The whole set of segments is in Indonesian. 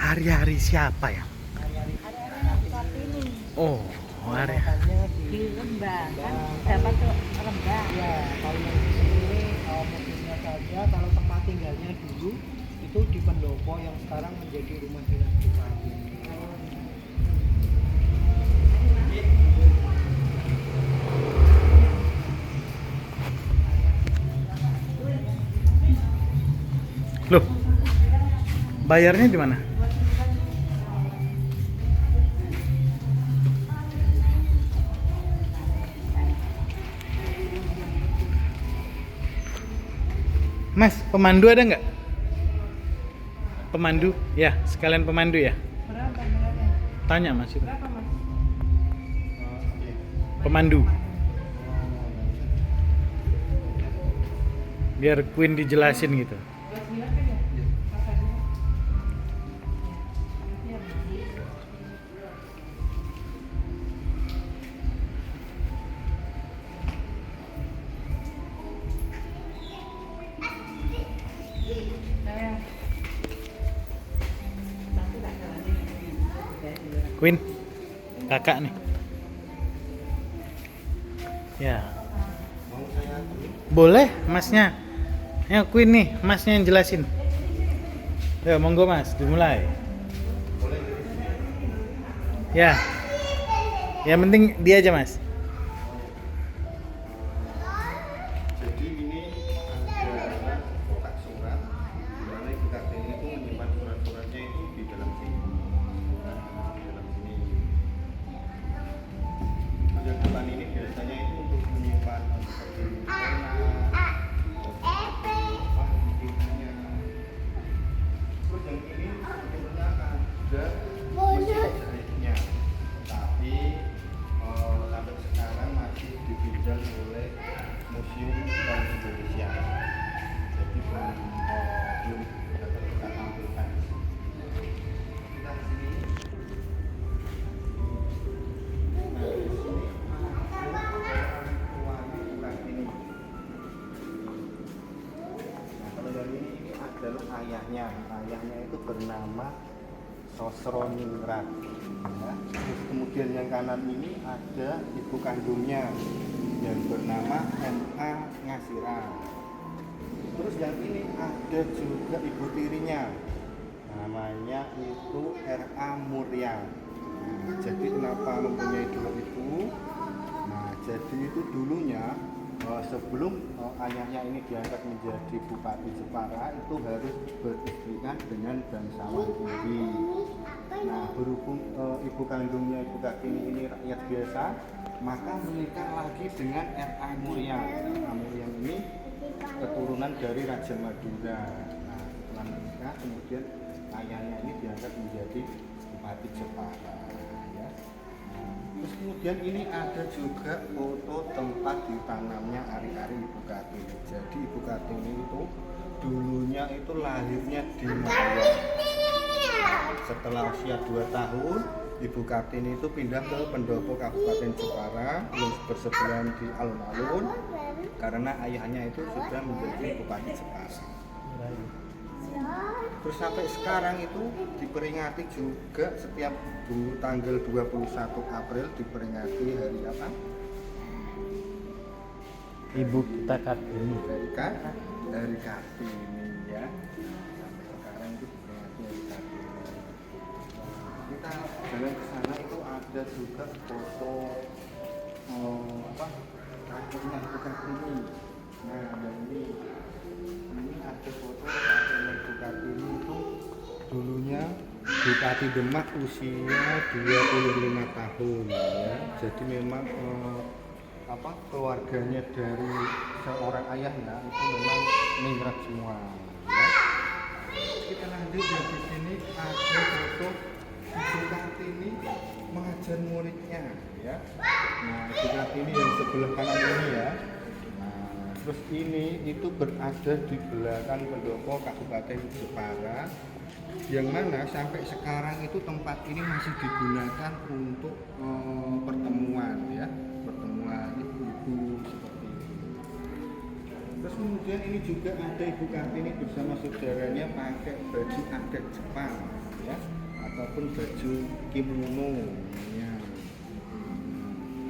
Hari-hari siapa ya? Oh, hari. Di Rembang kan dapat tuh Rembang. Ya, kalau yang di sini mobilnya saja, kalau tempat tinggalnya dulu itu di pendopo yang sekarang menjadi rumah dinas bupati. Loh, bayarnya di mana? Mas, pemandu ada nggak? Pemandu? Ya, sekalian pemandu ya. Berapa berapa? Tanya Mas itu. Berapa Mas? Pemandu. Biar Queen dijelasin gitu. Queen, kakak nih. Ya. Boleh, masnya. Ya, Queen nih, masnya yang jelasin. Ya, monggo Mas, dimulai. Ya. Yang penting dia aja, Mas. Jadi ini ada kotak surat di mana ibu kartini itu menyimpan surat-suratnya itu di dalam sini. Nah, di dalam sini. Bagian depan ini biasanya itu untuk menyimpan seperti pena, pinanya. Terus yang ini sebetulnya ada mesin jahitnya, tapi sampai sekarang masih dipinjam oleh Museum Bank Indonesia. Jadi belum dapat kita tampilkan. Kita sini. Nah, di sini ada orang tuanya ini. Nah, kalau yang ini adalah ayahnya. Ayahnya itu bernama Sosroningrat. Ya. Terus kemudian yang kanan ini ada ibu kandungnya yang bernama M.A. Ngasira. Terus yang ini ada juga ibu tirinya, namanya itu R.A. Murya. Nah, jadi kenapa mempunyai dua ibu? Nah, jadi itu dulunya sebelum ayahnya ini diangkat menjadi Bupati Jepara itu harus beristrikan dengan bangsawan tinggi. Nah, berhubung ibu kandungnya ibu Kartini ini rakyat biasa, maka menikah lagi dengan R.A. Murya. R.A. Murya ini keturunan dari Raja Madura. Nah, setelah menikah kemudian ayahnya ini diangkat menjadi Bupati Jepara. Ya. Nah, terus kemudian ini ada juga foto tempat ditanamnya ari-ari ibu Kartini. Jadi ibu Kartini itu dulunya itu lahirnya di Malayang. Setelah usia 2 tahun, Ibu Kartini itu pindah ke pendopo Kabupaten Jepara yang bersebelahan di alun-alun karena ayahnya itu sudah menjadi Bupati Jepara. Terus sampai sekarang itu diperingati juga setiap tanggal 21 April diperingati hari apa? Ibu kita Kartini. Dari Kartini ya. Sampai sekarang itu diperingati hari Kartini. Kita jalan ke sana itu ada juga foto kakeknya Ibu Kartini. Nah, yang ini ada foto kakeknya Ibu Kartini itu dulunya Bupati Demak usia 25 tahun ya. Jadi memang keluarganya dari seorang ayahnya itu memang ningrat semua ya. Kita lanjut ya, di sini ada foto Ibu Kartini mengajar muridnya ya. Nah, Ibu Kartini yang sebelah kanan ini ya. Nah, terus ini itu berada di belakang pendopo Kabupaten Jepara, yang mana sampai sekarang itu tempat ini masih digunakan untuk pertemuan ya, pertemuan ibu-ibu seperti itu. Terus kemudian ini juga ada Ibu Kartini bersama saudaranya pakai baju adat Jepang ya, ataupun baju kimono ya.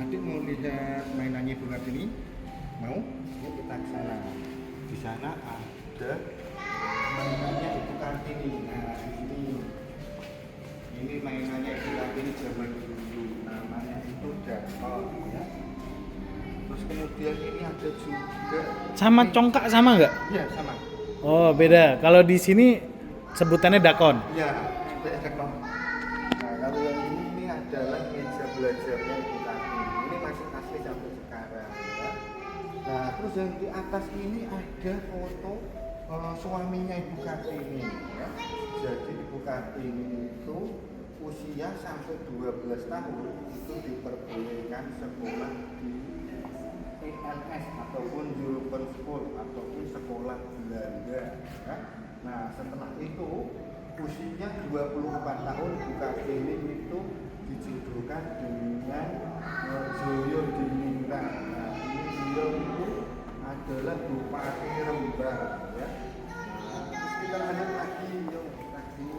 Adik mau lihat mainannya Ibu Kartini? Mau? Yuk kita ke sana. Di sana ada mainannya Ibu Kartini. Nah, di sini. Ini mainannya Ibu Kartini zaman dulu. Namanya itu dakon ya. Terus kemudian ini ada juga Sama congkak sama nggak? ya sama. Oh, beda. Kalau di sini sebutannya dakon. Ya, kayak dakon. Nah, kalau yang ini adalah meja belajarnya Ibu Kartini. Ini masih asli sampai sekarang ya. Nah, terus yang di atas ini ada foto suaminya Ibu Kartini ya. Jadi Ibu Kartini itu usia sampai 12 tahun itu diperbolehkan sekolah di ELS ataupun European School ataupun sekolah Belanda ya. Nah, setelah itu usianya 24 tahun Ibu Kartini itu dijodohkan dengan Joyo Diningrat. Nah, ini beliau itu adalah Bupati Rembang ya. Nah, terus kita lanjut lagi yuk lagi.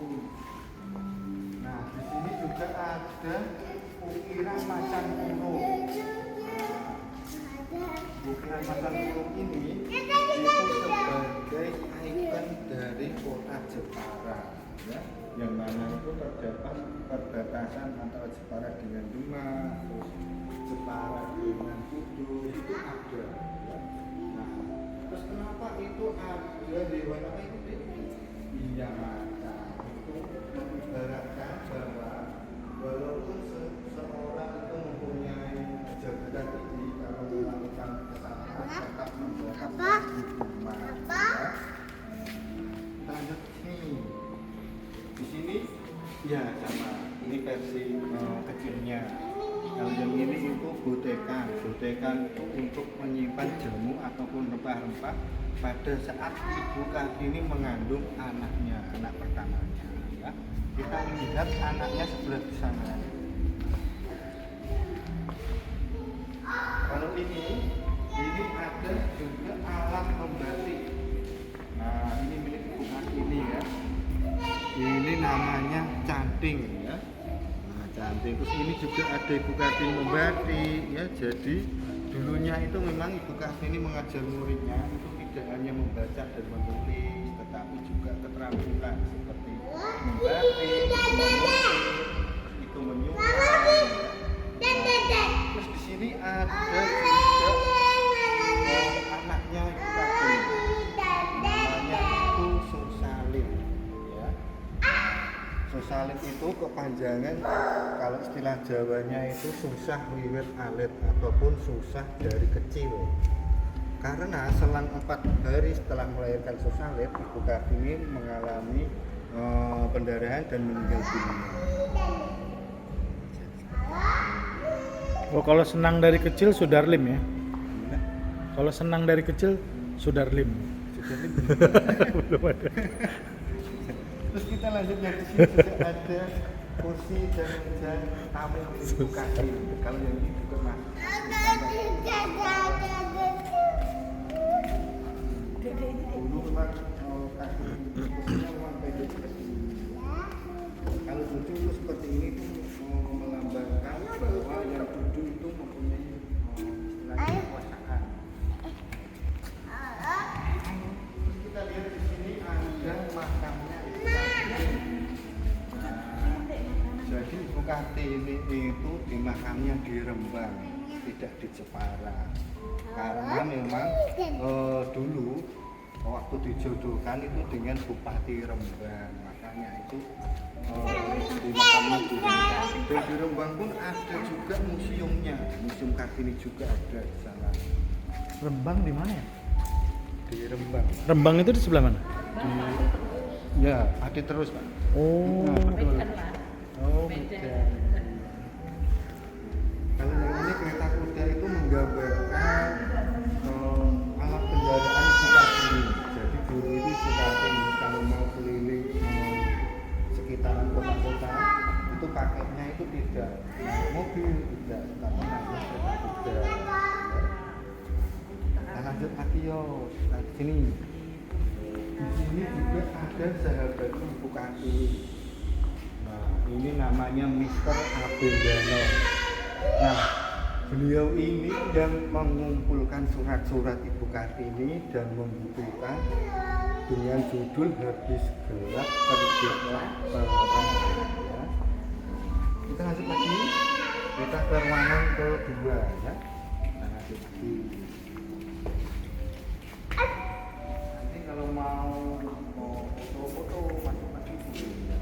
Nah, di sini juga ada ukiran macan kuno. Ukiran macan kuno ini itu sebagai ikon dari kota Jepara ya, yang mana itu terdapat perbatasan antara Jepara dengan Demak, terus Jepara dengan Kudus itu ada ya. Nah, terus kenapa itu ada hewan apa itu? Iya, maka itu mengibaratkan bahwa walaupun seseorang itu mempunyai jabatan tinggi kalau melakukan kesalahan tetap mendapatkan hukuman ya. Kita lanjut sini. Di sini ya sama. Ini versi kecilnya. Kalau yang ini itu botekan. Botekan itu untuk menyimpan jamu ataupun rempah-rempah pada saat Ibu Kartini mengandung anaknya, anak pertamanya ya. Kita lihat anaknya sebelah di sana. Kalau ini ada juga alat membatik. Nah, ini milik Ibu Kartini ya. Ini namanya canting ya. Nah, canting. Terus ini juga ada Ibu Kartini membatik ya. Jadi dulunya itu memang Ibu Kartini mengajar muridnya itu tidak hanya membaca dan menulis, tetapi juga keterampilan seperti membatik, menulis, itu menyulam. Terus di sini ada juga anaknya Ibu Kartini, namanya itu Susalin ya. Susalin itu kepanjangan kalau istilah Jawanya itu susah wiwit alit ataupun susah dari kecil. Karena selang 4 hari setelah melahirkan Susalin, Ibu Kartini mengalami pendarahan dan meninggal dunia. Oh, kalau senang dari kecil Sudarlim ya? Kalau senang dari kecil Sudarlim. Sudarlim. Belum ada. Terus kita lanjut yang di sini juga ada kursi dan meja tamu Ibu Kartini. Kalau yang ini juga masuk. Dulu memang kursinya memang pendek seperti ini. Kalau duduk itu seperti ini itu melambangkan bahwa yang duduk itu mempunyai istilahnya kekuasaan. Terus kita lihat di sini ada makamnya Ibu Kartini. Jadi Ibu Kartini itu di makamnya di Rembang, tidak di Jepara. Karena memang dulu waktu dijodohkan itu dengan Bupati Rembang, makanya itu di makamnya di Rembang. Dan di Rembang pun ada juga museumnya, Museum Kartini juga ada di sana. Rembang di mana ya? Di Rembang. Rembang itu di sebelah mana? Ya, ada terus Pak. Oh. Betul. Medan lah. Oh, Medan. beda. Kalau yang ini kereta kuda itu menggambarkan alat kendaraan Ibu Kartini. Jadi dulu itu Ibu Kartini kalau mau keliling sekitaran kota-kota itu pakainya itu tidak mobil, tidak, tapi naik kereta kuda. Nah, lanjut lagi yo, nah, di sini. Di sini juga ada sahabat Ibu Kartini. ini namanya Mr. Abendano. Nah, beliau ini yang mengumpulkan surat-surat Ibu Kartini dan membukukan dengan judul Habis Gelap Terbitlah Terang. Ya. Kita lanjut lagi, kita ke ruangan kedua ya. Kita lanjut lagi. Nanti kalau mau foto-foto masuk lagi boleh.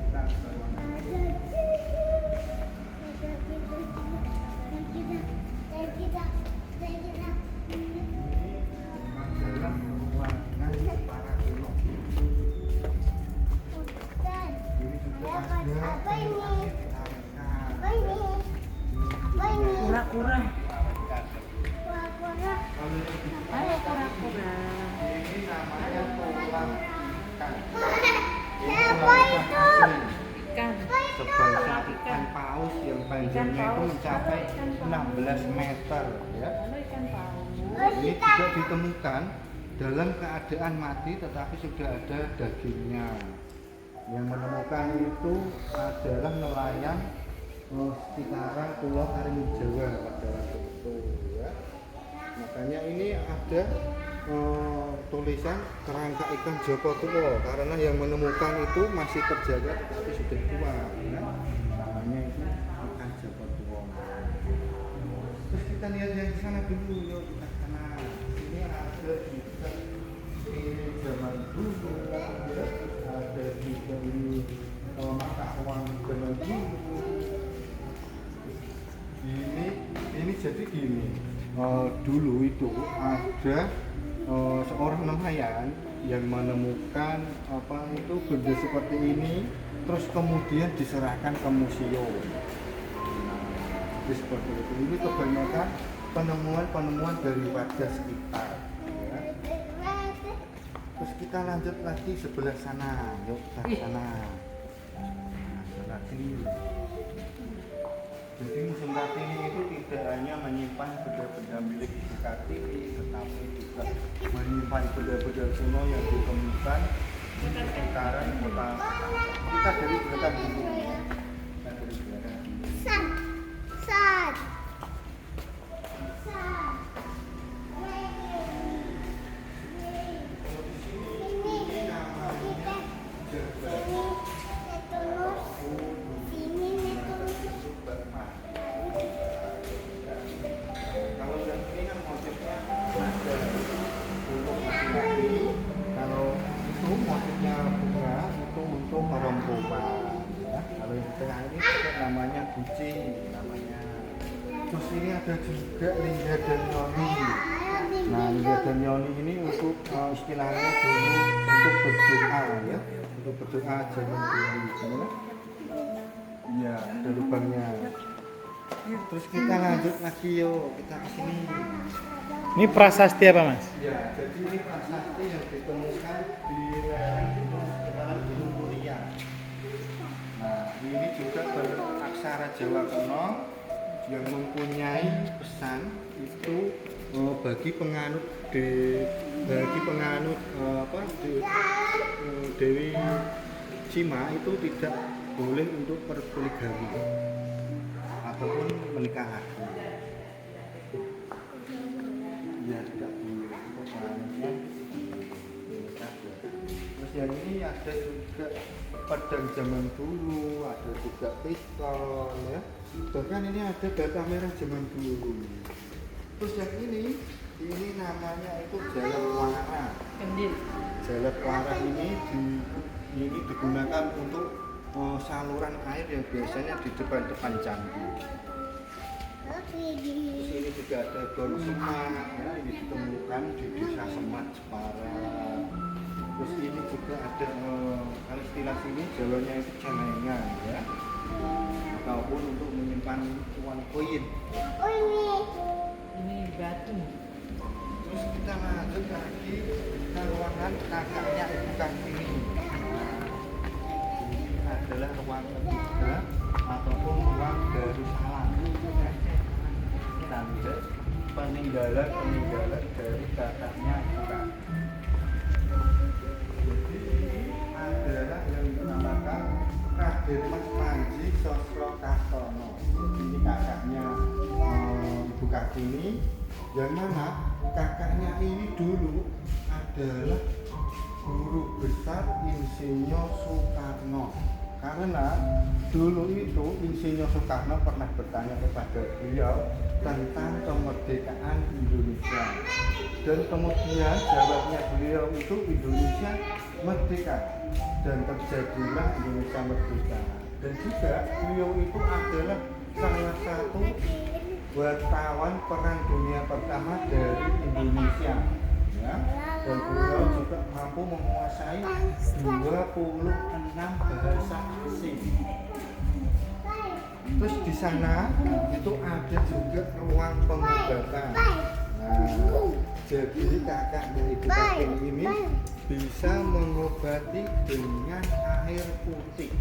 Kita ke ruangan kedua. Dalam ruangan para kuno. Ini juga ada Kura-kura. Kalau Ayo kura-kura. ini namanya tulang ikan. Ini tulang ikan asli. Ikan. Sebangsa ikan paus yang panjangnya itu mencapai 16 meter ya. Lalu ikan paus. Ini juga ditemukan dalam keadaan mati tetapi sudah ada dagingnya. Yang menemukan itu adalah nelayan sekitaran Pulau Karimun Jawa pada waktu itu ya. Makanya ini ada tulisan kerangka ikan Joko Tua karena yang menemukan itu masih terjaga tetapi sudah tua ya. Namanya itu ikan Joko Tua. Terus kita lihat yang di sana dulu, yuk kita ke sana. Ini ada juga ini zaman dulu ya. Ada juga ini mata uang zaman dulu. Ini jadi gini. Dulu itu ada seorang nelayan yang menemukan apa itu benda seperti ini, terus kemudian diserahkan ke museum. Nah, seperti itu. Ini kebanyakan penemuan dari warga sekitar. Ya. Terus kita lanjut lagi sebelah sana, yuk kita ke sana. Nah, lagi. Jadi Museum Kartini itu tidak hanya menyimpan benda-benda milik Ibu Kartini, tetapi juga menyimpan benda-benda kuno yang ditemukan di sekitaran kota. Kita dari belakang dulu. Kita dari belakang. Ini namanya kalau yang ini kan motifnya ada untuk laki-laki, kalau itu motifnya bunga itu untuk perempuan ya. Kalau yang di tengah ini namanya kucing namanya. Terus ini ada juga Lingga dan Nyoni. Nah, Lingga dan Nyoni ini untuk istilahnya dulu untuk berdoa ya, untuk berdoa zaman dulu. Iya, ada lubangnya. Terus kita lanjut lagi yuk, kita ke sini. Ini prasasti apa, Mas? Ya, jadi ini prasasti yang ditemukan di lereng Gunung Muria. Nah, ini juga beraksara Jawa kuno yang mempunyai pesan itu bagi penganut Dewi Cima itu tidak boleh untuk berpoligami ataupun menikah lagi. Ya tidak boleh untuk wanita menikah. Terus yang ini ada juga pedang zaman dulu, ada juga pistol ya. Bahkan ini ada bata merah zaman dulu. Terus yang ini namanya itu jalan wara. Kendil. Jalan wara ini digunakan untuk saluran air yang biasanya di depan candi. Terus ini juga ada daun semak ya, ini ditemukan di desa Semat Jepara. Terus ini juga ada kalau istilah sini jalannya itu celengan ya, ataupun untuk menyimpan uang koin. Ini batu. Terus kita lanjut lagi ke ruangan kakaknya Ibu Kartini. Ini adalah ruang ketiga ataupun ruang Darussalam. Tanda peninggalan dari kakaknya Ibu Kartini. Jadi ini adalah yang dinamakan Mas Panji Sosrokartono. Jadi ini kakaknya Ibu Kartini, yang mana kakaknya ini dulu adalah guru besar Insinyur Soekarno. Karena dulu itu Insinyur Soekarno pernah bertanya kepada beliau tentang kemerdekaan Indonesia, dan kemudian jawabnya beliau itu Indonesia merdeka, dan terjadilah Indonesia merdeka. Dan juga beliau itu adalah salah satu wartawan Perang Dunia Pertama dari Indonesia, ya. Dan beliau juga mampu menguasai 26 bahasa asing. Terus di sana itu ada juga ruang pengobatan. Nah, jadi kakaknya Ibu Kartini ini bisa mengobati dengan air putih,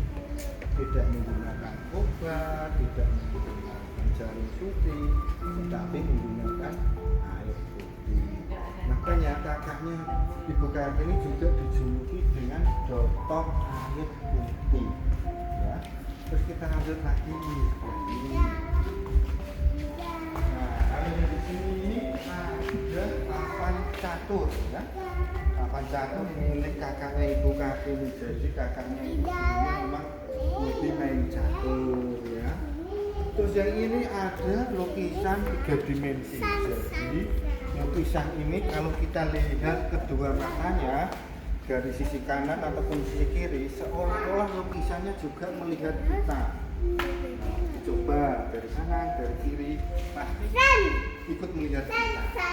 tidak menggunakan obat, tidak menggunakan jarum suntik, tetapi menggunakan air putih. Makanya kakaknya Ibu Kartini juga dijuluki dengan dokter air putih, ya. Terus kita lanjut lagi. Nah, kalau di sini ini ada papan catur, ya. Papan catur milik kakaknya Ibu Kartini. Jadi kakaknya Ibu Kartini memang lebih main catur, ya. Terus yang ini ada lukisan 3 dimensi. Jadi lukisan ini kalau kita lihat kedua matanya dari sisi kanan ataupun sisi kiri, seolah-olah lukisannya juga melihat kita. Nah, coba dari kanan, dari kiri, pasti ikut melihat kita.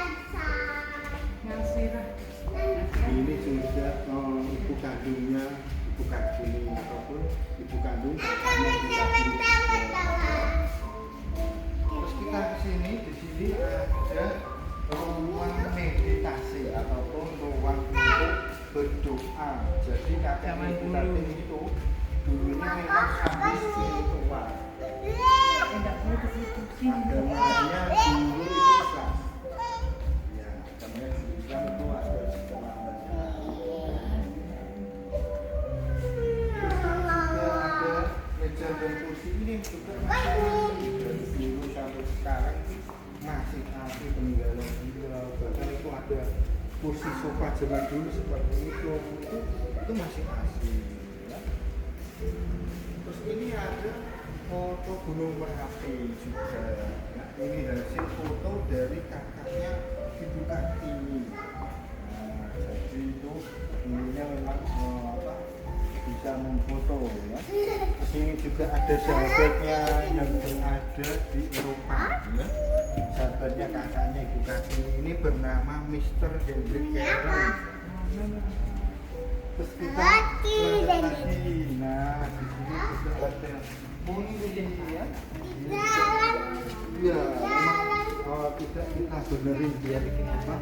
Ini juga ibu kandungnya Ibu Kartini ataupun ibu kandung kakaknya Ibu Kartini. Terus kita kesini, di sini ada ruang meditasi ataupun ruang untuk berdoa. Jadi kakaknya Ibu Kartini itu dulunya memang ahli spiritual. Agamanya dulu itu Islam. Ya, agamanya di Islam itu ada sekolahnya. Ada meja dan kursi ini juga masih dari dulu sampai sekarang masih asli peninggalan beliau. Bahkan itu ada kursi sofa zaman dulu seperti itu masih asli, ya. Terus ini ada foto Gunung Merapi juga. Nah, ini hasil foto dari kakaknya Ibu Kartini. Nah, jadi itu dulunya memang bisa memfoto, ya. Di sini juga ada sahabatnya yang berada di Eropa, ya. Sahabatnya kakaknya Ibu Kartini ini bernama Mr. Hendrik Karen. Terus kita lanjut lagi. Nah, di sini juga ada Muni, ya. Iya, memang tidak kita benerin dia apa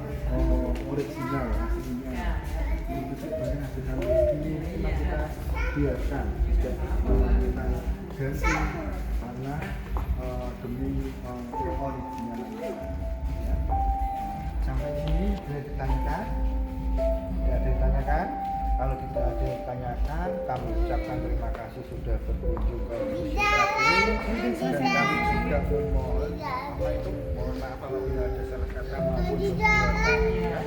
original aslinya. Ini sebenarnya ada sama ini cuma kita biarkan, tidak kita ganti karena demi original, ya. Sampai sini sudah ditanyakan? Tidak ada ditanyakan? Kalau tidak ada yang ditanyakan, kami ucapkan terima kasih sudah berkunjung ke Museum Kartini, dan kami juga mohon maaf apabila ada salah kata maupun pembuatan, ya.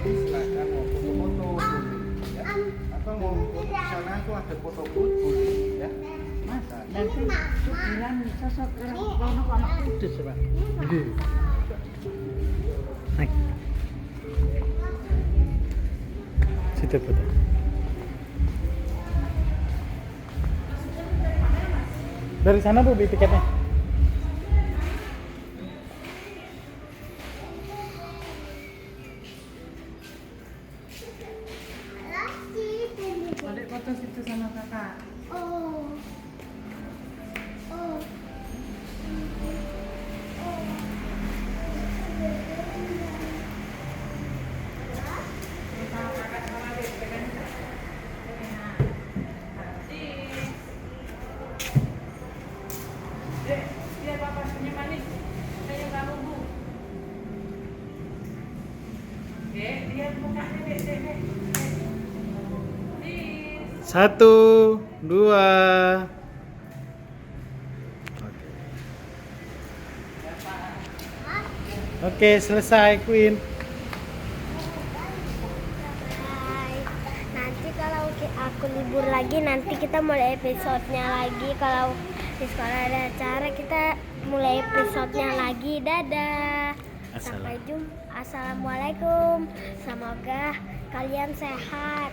Silakan mau foto-foto boleh, ya. Atau mau foto di sana itu ada foto boleh, ya. Mas, nanti bilang sosok orang anak kudus, Pak. Naik. Situ foto. Dari sana Bu, beli tiketnya. Adek foto situ sama kakak. 1, 2. Oke, selesai Queen. Bye. Nanti kalau aku libur lagi, nanti kita mulai episodenya lagi. Kalau di sekolah ada acara, kita mulai episodenya lagi. Dadah. Sampai jumpa. Assalamualaikum. Semoga kalian sehat.